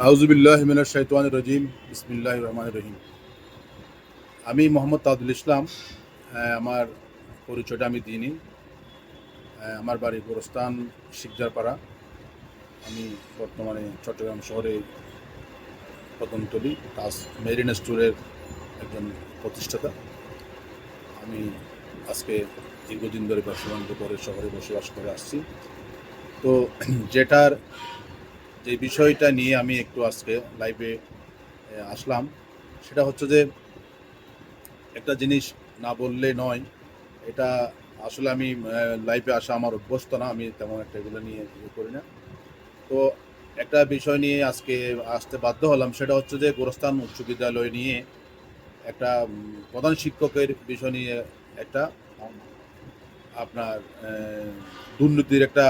আউযুবিল্লাহি মিনাশ শাইতানির রাজিম। বিসমিল্লাহির রহমানির রহিম। আমি মোহাম্মদ তাজুল ইসলাম। আমার পরিচয়টা আমি দিইনি। আমার বাড়ি গোরস্তান শিকদারপাড়া। আমি বর্তমানে চট্টগ্রাম শহরে কদমতলী তাজ মেরিন স্টোরের একজন প্রতিষ্ঠাতা। আমি আজকে দীর্ঘদিন ধরে ব্যবসা-বাণিজ্য করে শহরে বসবাস করে আসছি। তো যেটার যে বিষয়টা নিয়ে আমি একটু আজকে লাইভে আসলাম, সেটা হচ্ছে যে একটা জিনিস না বললে নয়। এটা আসলে আমি লাইফে আসা আমার অভ্যস্ত না, আমি তেমন একটা এগুলো নিয়ে করি না। তো একটা বিষয় নিয়ে আজকে আসতে বাধ্য হলাম, সেটা হচ্ছে যে গোরস্থান উচ্চ বিদ্যালয় নিয়ে একটা প্রধান শিক্ষকের বিষয় নিয়ে একটা আপনার দুর্নীতির একটা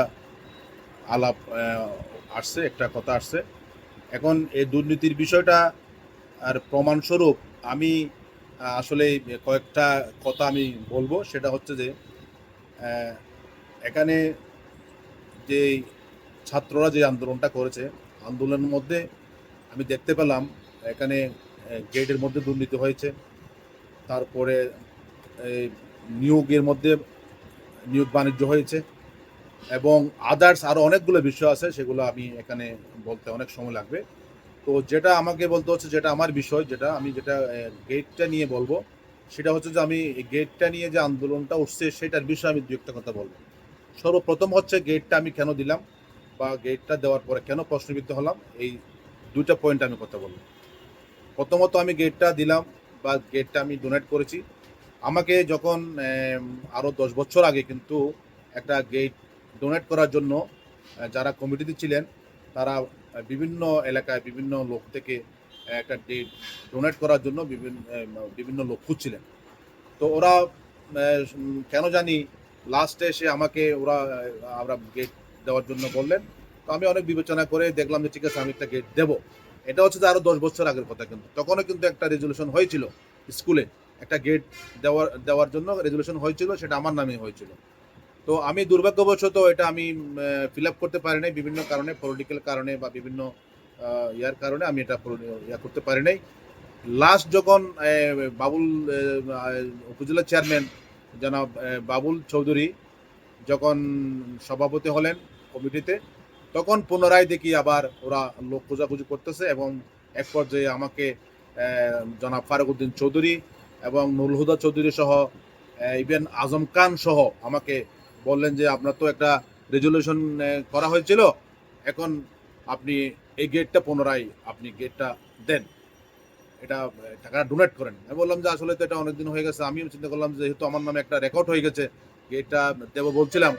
আলাপ আসছে, একটা কথা আসছে। এখন এই দুর্নীতির বিষয়টা আর প্রমাণস্বরূপ আমি আসলে কয়েকটা কথা আমি বলবো। সেটা হচ্ছে যে আহ, এখানে যে ছাত্ররা যে আন্দোলনটা করেছে, আন্দোলনের মধ্যে আমি দেখতে পেলাম এখানে গেটের মধ্যে দুর্নীতি হয়েছে। তারপরে এই নিয়োগের মধ্যে নিয়োগ বাণিজ্য হয়েছে, এবং আদার্স আরও অনেকগুলো বিষয় আছে, সেগুলো আমি এখানে বলতে অনেক সময় লাগবে। তো যেটা আমাকে বলতে হচ্ছে, যেটা আমার বিষয়, যেটা গেটটা নিয়ে বলবো, সেটা হচ্ছে যে আমি গেটটা নিয়ে যে আন্দোলনটা উঠছে সেটার বিষয়ে আমি দু একটা কথা বলবো। সর্বপ্রথম হচ্ছে গেটটা আমি কেন দিলাম, বা গেটটা দেওয়ার পরে কেন প্রশ্নবিদ্ধ হলাম, এই দুইটা পয়েন্ট আমি কথা বলবো। প্রথমত আমি গেটটা দিলাম বা গেটটা আমি ডোনেট করেছি। আমাকে যখন আরও 10 বছর আগে কিন্তু একটা গেট ডোনেট করার জন্য যারা কমিটিতে ছিলেন, তারা বিভিন্ন এলাকায় বিভিন্ন লোক থেকে একটা গেট ডোনেট করার জন্য বিভিন্ন লোক খুঁজছিলেন। তো ওরা কেন জানি লাস্টে এসে আমাকে আমরা গেট দেওয়ার জন্য বললেন। তো আমি অনেক বিবেচনা করে দেখলাম যে ঠিক আছে, আমি একটা গেট দেবো। এটা হচ্ছে যে আরো 10 বছর আগের কথা, কিন্তু তখনও কিন্তু একটা রেজলিউশন হয়েছিল স্কুলে, একটা গেট দেওয়ার জন্য রেজলিউশন হয়েছিল, সেটা আমার নামে হয়েছিল। তো আমি দুর্ভাগ্যবশত এটা আমি ফিল আপ করতে পারি নাই, বিভিন্ন কারণে, পলিটিক্যাল কারণে বা বিভিন্ন ইয়ার কারণে আমি এটা ইয়া করতে পারি নাই। লাস্ট যখন বাবুল উপজেলা চেয়ারম্যান জনাব বাবুল চৌধুরী যখন সভাপতি হলেন কমিটিতে, তখন পুনরায় দেখি আবার ওরা লোক খোঁজাখুঁজি করতেছে, এবং এক পর্যায়ে আমাকে জনাব ফারুক উদ্দিন চৌধুরী এবং নুরুল হুদা চৌধুরী সহ ইভেন আজম খান সহ আমাকে বললেন যে আপনার তো একটা রেজলিউশন করা হয়েছিল, এখন আপনি এই গেটটা পুনরায় আপনি গেটটা দেন, এটা টাকা ডোনেট করেন। আমি বললাম যে আসলে তো এটা অনেকদিন হয়ে গেছে। আমিও চিন্তা করলাম যে যেহেতু আমার নামে একটা রেকর্ড হয়ে গেছে, এটা দেবো বলছিলাম,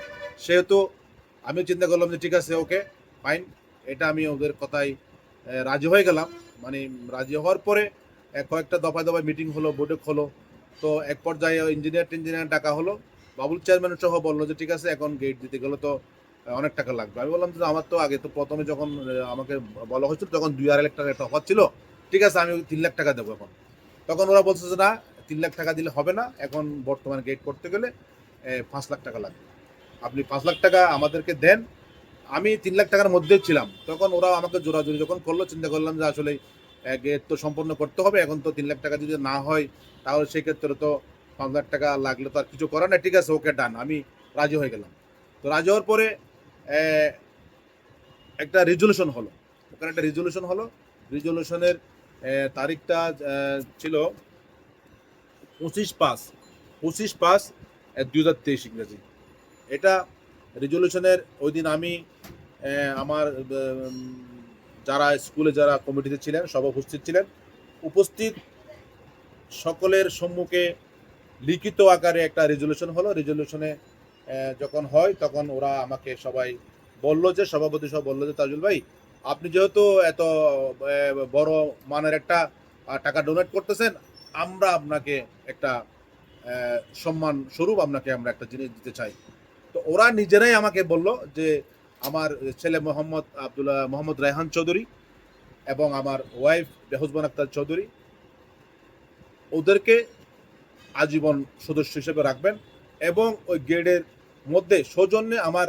সেহেতু আমিও চিন্তা করলাম যে ঠিক আছে, ওকে, ফাইন। এটা আমি ওদের কথায় রাজি হয়ে গেলাম। মানে রাজি হওয়ার পরে কয়েকটা দফায় দফায় মিটিং হলো, বৈঠক হলো। তো এক পর্যায়ে ইঞ্জিনিয়ার ডাকা হলো। বাবুল চেয়ারম্যান সহ বললো যে ঠিক আছে, এখন গেট দিতে গেলে তো অনেক টাকা লাগবে। আমি বললাম যে আমার তো আগে তো প্রথমে যখন আমাকে বলা হয়েছিল তখন 2.5 লাখ টাকা একটা অফার ছিল, ঠিক আছে আমি 3 লাখ টাকা দেবো এখন। তখন ওরা বলছে যে না, 3 লাখ টাকা দিলে হবে না, এখন বর্তমানে গেট করতে গেলে 5 লাখ টাকা লাগবে, আপনি 5 লাখ টাকা আমাদেরকে দেন। আমি 3 লাখ টাকার মধ্যেই ছিলাম, তখন ওরা আমাকে জোরাজুরি যখন করলো, চিন্তা করলাম যে আসলে গেট তো সম্পন্ন করতে হবে, এখন তো 3 লাখ টাকা যদি না হয় তাহলে সেক্ষেত্রে তো 5 লাখ টাকা লাগলে তো আর কিছু করার না। ঠিক আছে, ওকে, ডান, আমি রাজি হয়ে গেলাম। তো রাজি হওয়ার পরে একটা রেজলিউশন হলো, ওখানে একটা রেজলিউশন হলো। রেজলিউশনের তারিখটা ছিল 25/5/2023 ইংরেজি। এটা রেজলিউশনের ওই দিন আমি আমার যারা স্কুলে যারা কমিটিতে ছিলেন সব উপস্থিত ছিলেন। উপস্থিত সকলের সম্মুখে লিখিত আকারে একটা রেজলিউশন হলো। রেজলিউশনে যখন হয় তখন ওরা আমাকে সবাই বললো, যে সভাপতি সহ বললো যে তাজুল ভাই, আপনি যেহেতু এত বড় মানের একটা টাকা ডোনেট করতেছেন, আমরা আপনাকে একটা সম্মান স্বরূপ আপনাকে আমরা একটা জিনিস দিতে চাই। তো ওরা নিজেরাই আমাকে বলল যে আমার ছেলে মোহাম্মদ রায়হান চৌধুরী এবং আমার ওয়াইফ বেহজবান আক্তার চৌধুরী, ওদেরকে আজীবন সদস্য হিসেবে রাখবেন, এবং ওই গেটের মধ্যে সৌজন্যে আমার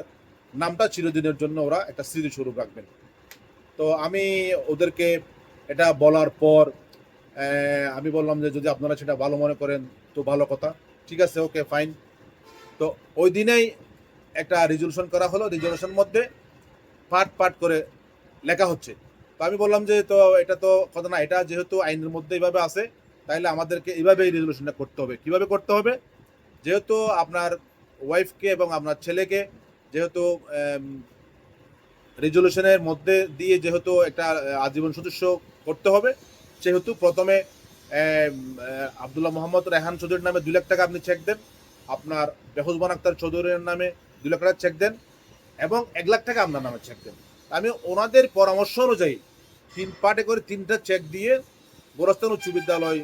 নামটা চিরদিনের জন্য ওরা একটা স্মৃতিস্বরূপ রাখবেন। তো আমি ওদেরকে এটা বলার পর আমি বললাম যে যদি আপনারা সেটা ভালো মনে করেন তো ভালো কথা, ঠিক আছে, ওকে ফাইন। তো ওই দিনেই একটা রেজলিউশন করা হলো, রেজলিউশন মধ্যে পার্ট পার্ট করে লেখা হচ্ছে। তো আমি বললাম যে তো এটা তো কথা না, এটা যেহেতু আইনের মধ্যে এইভাবে আছে, তাইলে আমাদেরকে এইভাবেই রেজলিউশনটা করতে হবে। কিভাবে করতে হবে? যেহেতু আপনার ওয়াইফকে এবং আপনার ছেলেকে যেহেতু রেজলিউশনের মধ্যে দিয়ে যেহেতু একটা আজীবন সদস্য করতে হবে, সেহেতু প্রথমে আবদুল্লাহ মোহাম্মদ রেহান চৌধুরীর নামে 2 লাখ টাকা আপনি চেক দেন, আপনার বেহুজবান আক্তার চৌধুরীর নামে 2 লাখ টাকা চেক দেন এবং 1 লাখ টাকা আপনার নামে চেক দেন। আমি ওনাদের পরামর্শ অনুযায়ী 3 পার্টে করে 3টা চেক দিয়ে গোরস্থান উচ্চ বিদ্যালয়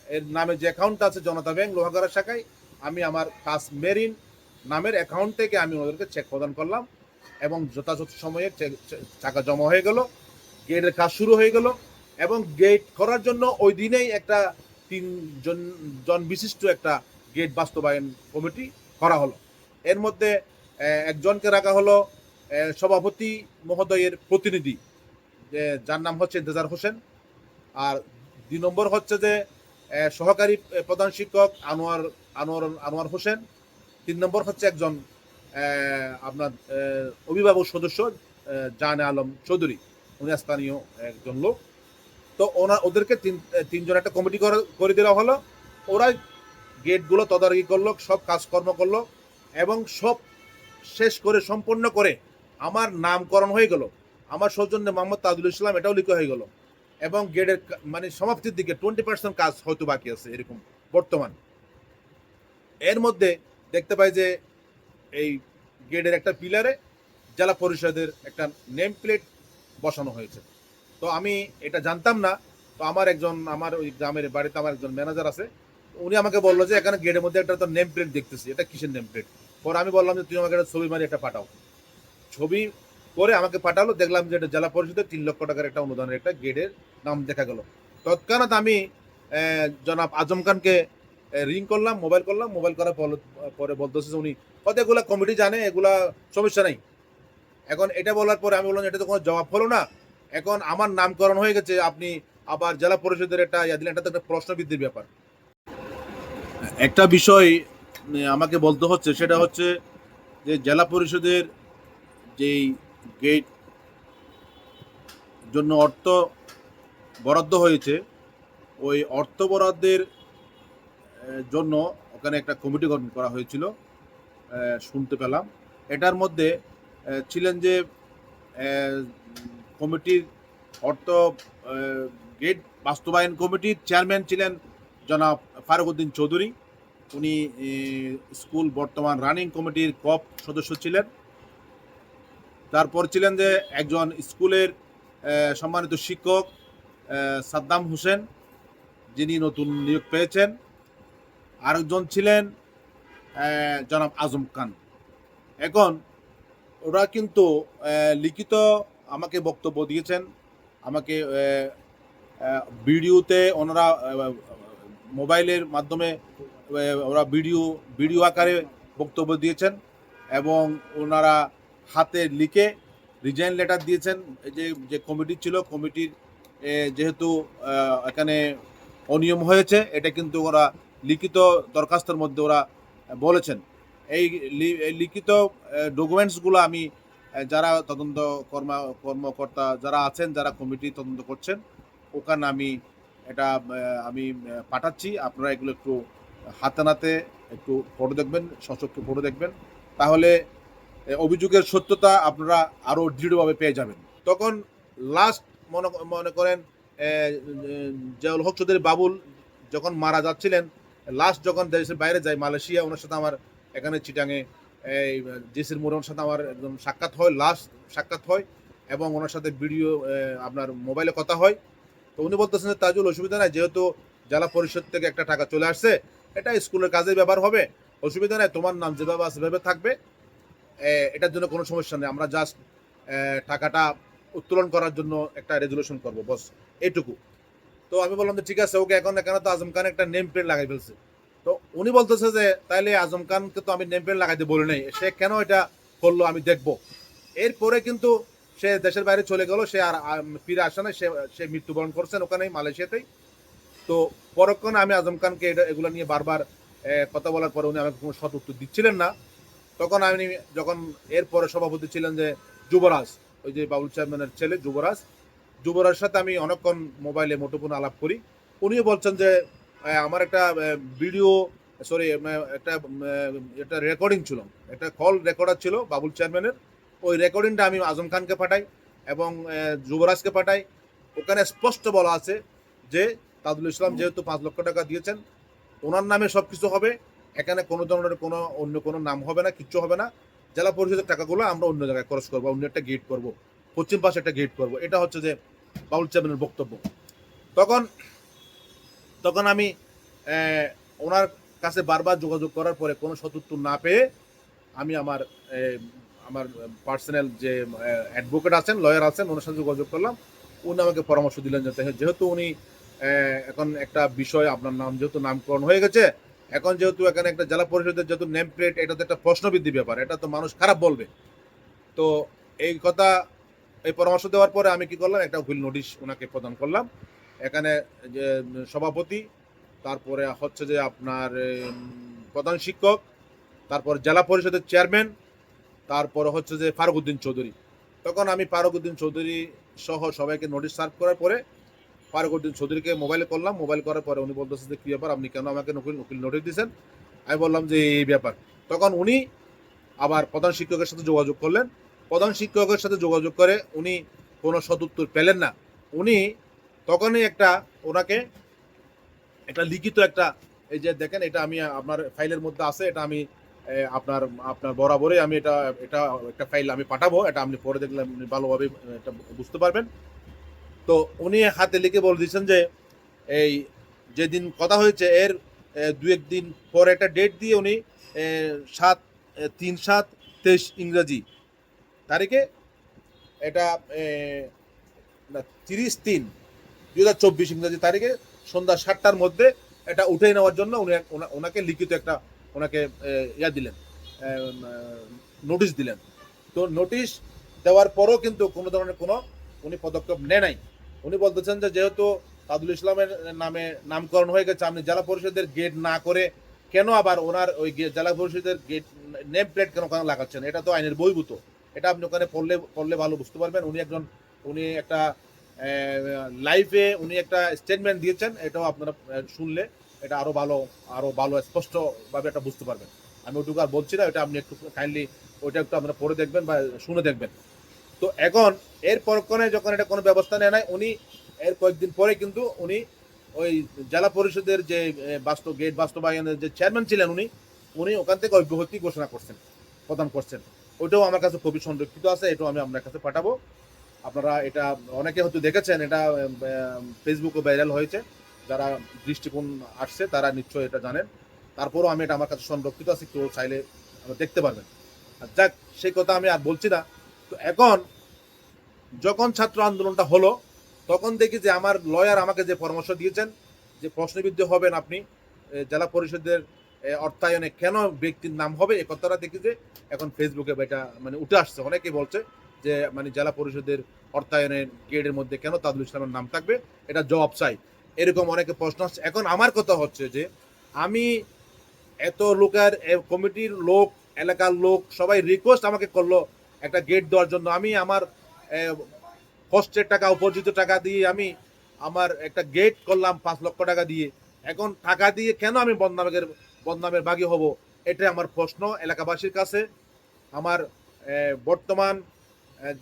এর নামে যে অ্যাকাউন্ট আছে জনতা ব্যাংক লোহাগাড়া শাখায়, আমি আমার কাস মেরিন নামের অ্যাকাউন্ট থেকে আমি ওদেরকে চেক প্রদান করলাম এবং যথাযথ সময়ে টাকা জমা হয়ে গেল, গেটের কাজ শুরু হয়ে গেল এবং গেট করার জন্য ওই দিনেই একটা 3 জন বিশিষ্ট একটা গেট বাস্তবায়ন কমিটি করা হলো। এর মধ্যে একজনকে রাখা হলো সভাপতি মহোদয়ের প্রতিনিধি, যার নাম হচ্ছে ইন্তেজার হোসেন, আর 2 নম্বর হচ্ছে যে সহকারী প্রধান শিক্ষক আনোয়ার হোসেন, 3 নম্বর হচ্ছে একজন আপনার অভিভাবক সদস্য জাহান আলম চৌধুরী, উনি স্থানীয় একজন লোক। তো ওদেরকে তিনজন একটা কমিটি করে দেওয়া হলো। ওরা গেটগুলো তদারকি করলো, সব কাজকর্ম করলো এবং সব শেষ করে সম্পন্ন করে আমার নামকরণ হয়ে গেল। আমার সৌজন্যে মোহাম্মদ তাজুল ইসলাম এটাও লিখা হয়ে গেল এবং গেটের মানে সমাপ্তির দিকে 20% কাজ হয়তো বাকি আছে এরকম বর্তমান। এর মধ্যে দেখতে পাই যে এই গেটের একটা পিলারে জেলা পরিষদের একটা নেম প্লেট বসানো হয়েছে। তো আমি এটা জানতাম না। তো আমার ওই গ্রামের বাড়িতে আমার একজন ম্যানেজার আছে, উনি আমাকে বললো যে এখানে গেটের মধ্যে একটা তো নেম প্লেট দেখতেছি, এটা কিসের নেম প্লেট? পরে আমি বললাম যে তুমি আমাকে একটা ছবি মারি একটা পাঠাও। ছবি করে আমাকে পাঠালো, দেখলাম যে এটা জেলা পরিষদের 3 লক্ষ টাকার একটা অনুদানের একটা গেটের নাম দেখা গেল। তৎক্ষণাৎ আমি জনাব আজম খানকে রিং করলাম, মোবাইল করার পরে বলতেছে যে উনি কত এগুলা কমিটি জানে, এগুলা সমস্যা নাই। এখন এটা বলার পরে আমি বললাম এটা তো কোনো জবাব হলো না, এখন আমার নামকরণ হয়ে গেছে, আপনি আবার জেলা পরিষদের একটা ইয়া দিলেন, এটা তো একটা প্রশ্নবিদ্ধির ব্যাপার। একটা বিষয় আমাকে বলতে হচ্ছে, সেটা হচ্ছে যে জেলা পরিষদের যেই গেট জন্য অর্থ বরাদ্দ হয়েছে, ওই অর্থ বরাদ্দের জন্য ওখানে একটা কমিটি গঠন করা হয়েছিল শুনতে পেলাম। এটার মধ্যে ছিলেন যে কমিটির অর্থ গেট বাস্তবায়ন কমিটির চেয়ারম্যান ছিলেন জনাব ফারুক উদ্দিন চৌধুরী, উনি স্কুল বর্তমান রানিং কমিটির কপ সদস্য ছিলেন। তারপর ছিলেন যে একজন স্কুলের সম্মানিত শিক্ষক সাদ্দাম হোসেন, যিনি নতুন নিয়োগ পেয়েছেন। আরেকজন ছিলেন জনাব আজম খান। এখন ওরা কিন্তু লিখিত আমাকে বক্তব্য দিয়েছেন, আমাকে ভিডিওতে ওনারা মোবাইলের মাধ্যমে ওরা ভিডিও আকারে বক্তব্য দিয়েছেন এবং ওনারা হাতে লিখে রিজাইন লেটার দিয়েছেন। যে কমিটি ছিল, কমিটির যেহেতু এখানে অনিয়ম হয়েছে, এটা কিন্তু ওরা লিখিত দরখাস্তের মধ্যে ওরা বলেছেন। এই লিখিত ডকুমেন্টসগুলো আমি যারা তদন্ত কর্মকর্তা যারা আছেন, যারা কমিটি তদন্ত করছেন, ওখানে আমি পাঠাচ্ছি। আপনারা এগুলো একটু হাতে নাতে একটু ফটো দেখবেন, সশক্ত ফটো দেখবেন, তাহলে অভিযোগের সত্যতা আপনারা আরও দৃঢ়ভাবে পেয়ে যাবেন। তখন লাস্ট মনে করেন জিয়াউল হক চৌধুরী বাবুল যখন মারা যাচ্ছিলেন, লাস্ট যখন দেশের বাইরে যায় মালয়েশিয়া, ওনার সাথে আমার এখানে চিটাঙে এই জেসির মোড়ের সাথে আমার একদম সাক্ষাৎ হয়, লাস্ট সাক্ষাৎ হয় এবং ওনার সাথে ভিডিও আপনার মোবাইলে কথা হয়। তো উনি বলতেছেন যে তাজুল অসুবিধা নাই, যেহেতু জেলা পরিষদ থেকে একটা টাকা চলে আসছে, এটা স্কুলের কাজের ব্যাপার হবে, অসুবিধা নাই, তোমার নাম যেভাবে আছে সেভাবে থাকবে, এটার জন্য কোনো সমস্যা নেই, আমরা জাস্ট টাকাটা উত্তোলন করার জন্য একটা রেজুলেশন করবো, বস এইটুকু। তো আমি বললাম যে ঠিক আছে, ওকে। এখন এখানে তো আজম খান একটা নেম প্লেট লাগাই ফেলছে। তো উনি বলতেছে যে তাইলে আজম খানকে তো আমি নেম প্লেট লাগাইতে বলি নাই, সে কেন এটা করলো আমি দেখবো। এরপরে কিন্তু সে দেশের বাইরে চলে গেল, সে আর ফিরে আসে না, সে মৃত্যুবরণ করছেন ওখানেই মালয়েশিয়াতেই। তো পরক্ষণে আমি আজম খানকে এগুলো নিয়ে বারবার কথা বলার পরে উনি আমাকে কোনো সৎ উত্তর দিচ্ছিলেন না। তখন আমি যখন এরপরে সভাপতি ছিলেন যে যুবরাজ, ওই যে বাবুল চেয়ারম্যানের ছেলে যুবরাজের সাথে আমি অনেকক্ষণ মোবাইলে মুঠোফোন আলাপ করি। উনিও বলছেন যে আমার একটা ভিডিও, সরি, একটা রেকর্ডিং ছিল, একটা কল রেকর্ডার ছিল বাবুল চেয়ারম্যানের। ওই রেকর্ডিংটা আমি আজম খানকে পাঠাই এবং যুবরাজকে পাঠাই। ওখানে স্পষ্ট বলা আছে যে তাজুল ইসলাম যেহেতু 5 লক্ষ টাকা দিয়েছেন, ওনার নামে সব কিছু হবে, এখানে কোনো ধরনের কোনো অন্য কোনো নাম হবে না, কিচ্ছু হবে না। জেলা পরিষদের টাকাগুলো আমরা অন্য জায়গায় খরচ করবো, অন্য একটা গেট করবো, পশ্চিম পাশে একটা গেট করবো। এটা হচ্ছে যে বাবুল চেয়ারম্যানের বক্তব্য। তখন তখন আমি ওনার কাছে বারবার যোগাযোগ করার পরে কোনো সদুত্তর না পেয়ে আমি আমার আমার পার্সোনাল যে অ্যাডভোকেট আছেন, লয়ার আছেন, ওনার সাথে যোগাযোগ করলাম। উনি আমাকে পরামর্শ দিলেন যেহেতু উনি এখন একটা বিষয়, আপনার নাম যেহেতু নামকরণ হয়ে গেছে, এখন যেহেতু এখানে একটা জেলা পরিষদের যেহেতু নেম প্লেট, এটা তো একটা প্রশ্নবৃদ্ধি ব্যাপার, এটা তো মানুষ খারাপ বলবে। তো এই কথা, এই পরামর্শ দেওয়ার পরে আমি কি করলাম, একটা উকিল নোটিশ ওনাকে প্রদান করলাম। এখানে যে সভাপতি, তারপরে হচ্ছে যে আপনার প্রধান শিক্ষক, তারপর জেলা পরিষদের চেয়ারম্যান, তারপরে হচ্ছে যে ফারুকউদ্দিন চৌধুরী। তখন আমি ফারুকউদ্দিন চৌধুরী সহ সবাইকে নোটিশ সার্ভ করার পরে ফারুকউদ্দিন চৌধুরীকে মোবাইলে করলাম। মোবাইল করার পরে উনি বলতেছে যে কী ব্যাপার, আপনি কেন আমাকে উকিল নোটিশ দিয়েছেন? আমি বললাম যে এই ব্যাপার। তখন উনি আবার প্রধান শিক্ষকের সাথে যোগাযোগ করলেন। প্রধান শিক্ষকের সাথে যোগাযোগ করে উনি কোনো সদুত্তর পেলেন না। উনি তখনই ওনাকে একটা লিখিত একটা, এই যে দেখেন, এটা আমি আপনার ফাইলের মধ্যে আছে, এটা আমি আপনার আপনার বরাবরই আমি এটা এটা একটা ফাইল আমি পাঠাবো, এটা আপনি পরে দেখলে আপনি ভালোভাবে এটা বুঝতে পারবেন। তো উনি হাতে লিখে বলে দিয়েছেন যে এই যেদিন কথা হয়েছে এর 2-1 দিন পরে একটা ডেট দিয়ে উনি 3/7/23 ইংরেজি তারিখে, এটা 30/3/2024 ইংরেজি তারিখে সন্ধ্যা 7টার মধ্যে এটা উঠে নেওয়ার জন্য উনি ওনাকে লিখিত একটা ওনাকে ইয়া দিলেন, নোটিশ দিলেন। তো নোটিশ দেওয়ার পরও কিন্তু কোনো ধরনের কোনো উনি পদক্ষেপ নেয় নাই। উনি বলতেছেন যে যেহেতু তাজুল ইসলামের নামে নামকরণ হয়ে গেছে, আপনি জেলা পরিষদের গেট না করে কেন আবার ওনার ওই জেলা পরিষদের গেট নেম প্লেট কেন ওখানে লাগাচ্ছেন? এটা তো আইনের বহির্ভূত। এটা আপনি ওখানে পড়লে ভালো বুঝতে পারবেন। উনি একটা লাইভে উনি একটা স্টেটমেন্ট দিয়েছেন, এটাও আপনারা শুনলে এটা আরো ভালো স্পষ্টভাবে এটা বুঝতে পারবেন। আমি ওটুকু আর বলছি না, এটা আপনি একটু কাইন্ডলি ওইটা একটু আপনারা পড়ে দেখবেন বা শুনে দেখবেন। তো এখন এর পরক্ষণে যখন এটা কোনো ব্যবস্থা নেয় নাই, উনি এর কয়েকদিন পরে কিন্তু উনি ওই জেলা পরিষদের যে গেট বাস্তবায়নের যে চেয়ারম্যান ছিলেন উনি ওখান থেকে অব্যাহতি ঘোষণা প্রদান করছেন। ওইটাও আমার কাছে খুবই সংরক্ষিত আছে, এটাও আমি আপনার কাছে পাঠাবো। আপনারা এটা অনেকে হয়তো দেখেছেন, এটা ফেসবুকে ভাইরাল হয়েছে, যারা দৃষ্টিকোণ আসছে তারা নিশ্চয়ই এটা জানেন। তারপরও আমি এটা আমার কাছে সংরক্ষিত আছে, কেউ চাইলে দেখতে পারবেন। আর যাক, সেই কথা আমি আর বলছি না। তো এখন যখন ছাত্র আন্দোলনটা হলো, তখন দেখি যে আমার লয়ার আমাকে যে পরামর্শ দিয়েছেন যে প্রশ্নবিদ্ধ হবেন আপনি জেলা পরিষদের অর্থায়নে কেন ব্যক্তির নাম হবে, এই কথাটা দেখি যে এখন ফেসবুকে এটা মানে উঠে আসছে। অনেকেই বলছে যে মানে জেলা পরিষদের অর্থায়নের গেটের মধ্যে কেন তাজুল ইসলামের নাম থাকবে, এটা জবাব চাই, এরকম অনেকে প্রশ্ন আসছে। এখন আমার কথা হচ্ছে যে আমি এত লোকের কমিটির লোক, এলাকার লোক সবাই রিকোয়েস্ট আমাকে করলো একটা গেট দেওয়ার জন্য। আমি আমার কষ্টের টাকা, উপার্জিত টাকা দিয়ে আমি আমার একটা গেট করলাম 5 লক্ষ টাকা দিয়ে। এখন টাকা দিয়ে কেন আমি বদনামের ভাগী হব? এটাই আমার প্রশ্ন এলাকাবাসীর কাছে। আমার বর্তমান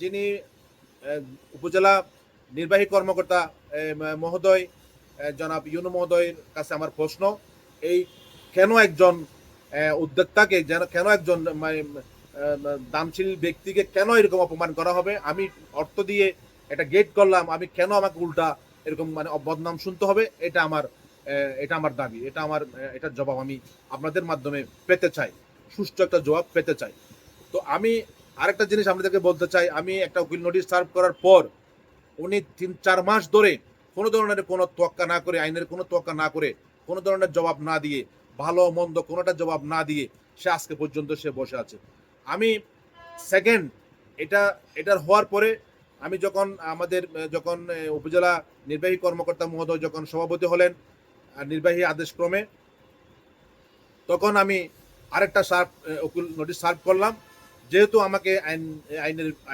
যিনি উপজেলা নির্বাহী কর্মকর্তা মহোদয়, জনাব ইউনু মহোদয়ের কাছে আমার প্রশ্ন, এই কেন একজন উদ্যোক্তাকে, কেন একজন দানশীল ব্যক্তিকে কেন এরকম অপমান করা হবে? আমি অর্থ দিয়ে একটা গেট করলাম, আমি কেন আমাকে উল্টা এরকম মানে বদনাম শুনতে হবে? এটা আমার দাবি, এটার জবাব আমি আপনাদের মাধ্যমে পেতে চাই, সুষ্ঠু একটা জবাব পেতে চাই। তো আমি আরেকটা জিনিস আপনাদেরকে বলতে চাই, আমি একটা উকিল নোটিশ সার্ভ করার পর উনি 3-4 মাস ধরে কোনো ধরনের কোনো তোয়াক্কা না করে, আইনের কোনো তোয়াক্কা না করে, কোনো ধরনের জবাব না দিয়ে, ভালো মন্দ কোনোটা জবাব না দিয়ে সে আজকে পর্যন্ত সে বসে আছে। আমি সেকেন্ড এটা এটার হওয়ার পরে আমি যখন আমাদের যখন উপজেলা নির্বাহী কর্মকর্তা মহোদয় যখন সভাপতি হলেন নির্বাহী আদেশক্রমে, তখন আমি আরেকটা উকিল নোটিশ সার্ভ করলাম, যেহেতু আমাকে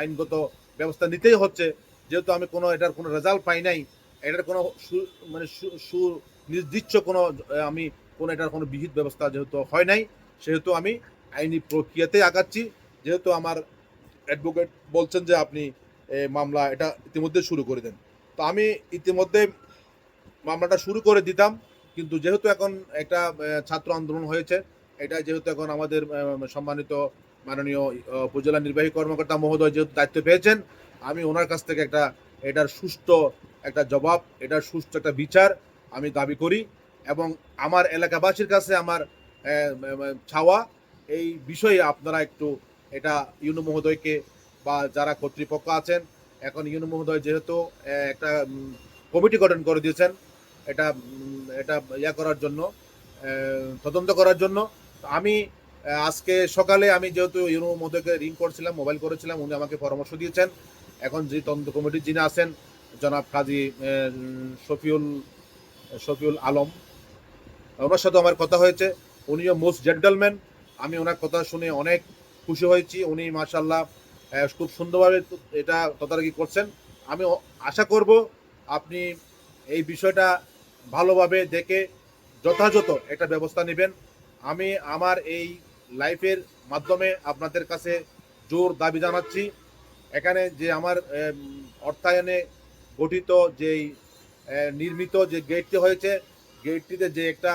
আইনগত ব্যবস্থা নিতেই হচ্ছে, যেহেতু আমি এটার কোনো রেজাল্ট পাই নাই, এটার কোনো সুনির্দিষ্ট কোনো আমি এটার কোনো বিহিত ব্যবস্থা যেহেতু হয় নাই, সেহেতু আমি আইনি প্রক্রিয়াতে আগাচ্ছি। যেহেতু আমার অ্যাডভোকেট বলছেন যে আপনি মামলা এটা ইতিমধ্যে শুরু করে দেন, তো আমি ইতিমধ্যে মামলাটা শুরু করে দিতাম, কিন্তু যেহেতু এখন একটা ছাত্র আন্দোলন হয়েছে, এটা যেহেতু এখন আমাদের সম্মানিত মাননীয় উপজেলা নির্বাহী কর্মকর্তা মহোদয় যেহেতু দায়িত্ব পেয়েছেন, আমি ওনার কাছ থেকে এটার সুষ্ঠু একটা জবাব, এটার সুষ্ঠু একটা বিচার আমি দাবি করি। এবং আমার এলাকাবাসীর কাছে আমার চাওয়া, এই বিষয়ে আপনারা একটু এটা ইউনু মহোদয়কে বা যারা কর্তৃপক্ষ আছেন, এখন ইউনু মহোদয় যেহেতু একটা কমিটি গঠন করে দিয়েছেন এটা এটা করার জন্য, তদন্ত করার জন্য। আমি আজকে সকালে আমি যেহেতু ইউনু মহোদয়কে রিং করছিলাম, মোবাইল করেছিলাম, উনি আমাকে পরামর্শ দিয়েছেন। এখন যে তদন্ত কমিটির যিনি আছেন জনাব কাজী শফিউল আলম, ওনার সাথে আমার কথা হয়েছে, উনিও মোস্ট জেন্টলম্যান। আমি ওনার কথা শুনে অনেক খুশি হয়েছি। উনি মাশাআল্লাহ খুব সুন্দরভাবে এটা তদারকি করছেন। আমি আশা করব আপনি এই বিষয়টা ভালোভাবে দেখে যথাযথ একটা ব্যবস্থা নেবেন। আমি আমার এই লাইফের মাধ্যমে আপনাদের কাছে জোর দাবি জানাচ্ছি, এখানে যে আমার অর্থায়নে গঠিত যেই নির্মিত যে গেটটি হয়েছে, গেটটিতে যে একটা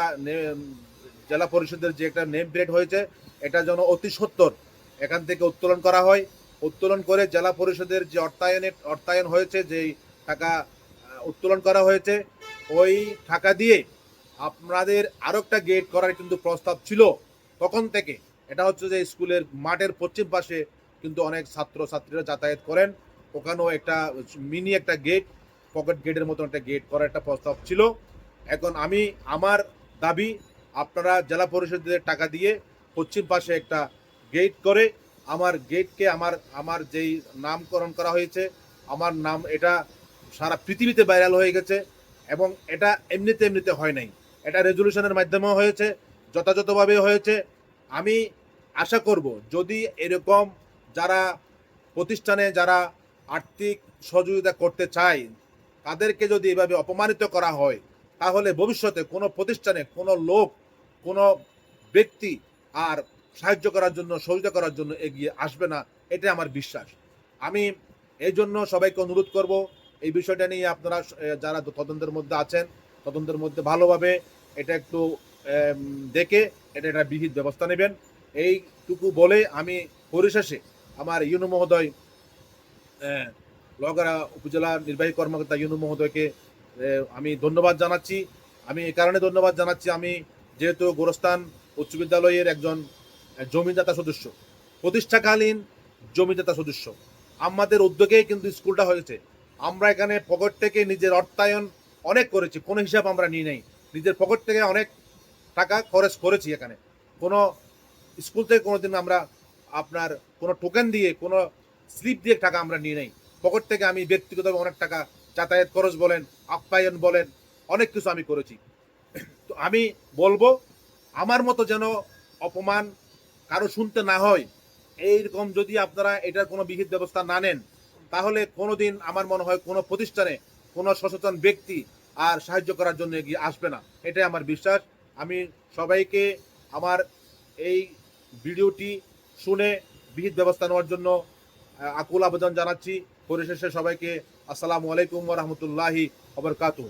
জেলা পরিষদের যে একটা নেম প্লেট হয়েছে, এটা যেন অতি সত্বর এখান থেকে উত্তোলন করা হয়। উত্তোলন করে জেলা পরিষদের যে অর্থায়ন হয়েছে, যেই টাকা উত্তোলন করা হয়েছে, ওই টাকা দিয়ে আপনাদের আরও একটা গেট করার কিন্তু প্রস্তাব ছিল তখন থেকে। এটা হচ্ছে যে স্কুলের মাঠের পশ্চিম পাশে কিন্তু অনেক ছাত্রছাত্রীরা যাতায়াত করেন, ওখানেও একটা মিনি একটা গেট, পকেট গেটের মতো একটা গেট করার একটা প্রস্তাব ছিল। এখন আমার দাবি, আপনারা জেলা পরিষদের টাকা দিয়ে পশ্চিম পাশে একটা গেট করে আমার গেটকে আমার যেই নামকরণ করা হয়েছে, আমার নাম এটা সারা পৃথিবীতে ভাইরাল হয়ে গেছে। এবং এটা এমনিতে হয় নাই, এটা রেজলিউশনের মাধ্যমেও হয়েছে, যথাযথভাবে হয়েছে। আমি আশা করব যদি এরকম যারা প্রতিষ্ঠানে যারা আর্থিক সহযোগিতা করতে চায়, তাদেরকে যদি এভাবে অপমানিত করা হয়, তাহলে ভবিষ্যতে কোনো প্রতিষ্ঠানে কোনো লোক, কোনো ব্যক্তি আর সাহায্য করার জন্য, সহযোগিতা করার জন্য এগিয়ে আসবে না, এটা আমার বিশ্বাস। আমি এই জন্য সবাইকে অনুরোধ করব, এই বিষয়টা নিয়ে আপনারা যারা তদন্তের মধ্যে আছেন, তদন্তের মধ্যে ভালোভাবে এটা একটু দেখে এটা বিহিত ব্যবস্থা নেবেন। এইটুকু বলে আমি পরিশেষে আমার ইউনু মহোদয়, লোহাগাড়া উপজেলা নির্বাহী কর্মকর্তা ইউনু মহোদয়কে আমি ধন্যবাদ জানাচ্ছি। আমি এই কারণে ধন্যবাদ জানাচ্ছি, আমি যেহেতু গোরস্থান উচ্চ বিদ্যালয়ের একজন জমিদাতা সদস্য, প্রতিষ্ঠাকালীন জমিদাতা সদস্য, আমাদের উদ্যোগেই কিন্তু স্কুলটা হয়েছে। আমরা এখানে পকেট থেকে নিজের অর্থায়ন অনেক করেছি, কোনো হিসাব আমরা নিই নাই, নিজের পকেট থেকে অনেক টাকা খরচ করেছি। এখানে কোনো স্কুল থেকে কোনোদিন আমরা আপনার কোনো টোকেন দিয়ে, কোনো স্লিপ দিয়ে টাকা আমরা নিয়ে নেই। পকেট থেকে আমি ব্যক্তিগতভাবে অনেক টাকা, যাতায়াত খরচ বলেন, আপ্যায়ন বলেন, অনেক কিছু আমি করেছি। তো আমি বলবো, আমার মতো যেন অপমান কারো শুনতে না হয়। এইরকম যদি আপনারা এটার কোনো বিহিত ব্যবস্থা না নেন, তাহলে কোনোদিন আমার মনে হয় কোনো প্রতিষ্ঠানে কোনো সচেতন ব্যক্তি আর সাহায্য করার জন্য এগিয়ে আসবে না, এটাই আমার বিশ্বাস। আমি সবাইকে আমার এই ভিডিওটি শুনে বিহিত ব্যবস্থা নেওয়ার জন্য আকুল আবেদন জানাচ্ছি। পরিশেষে সবাইকে আসসালামু আলাইকুম ওয়া রাহমাতুল্লাহি ওয়া বারাকাতুহু।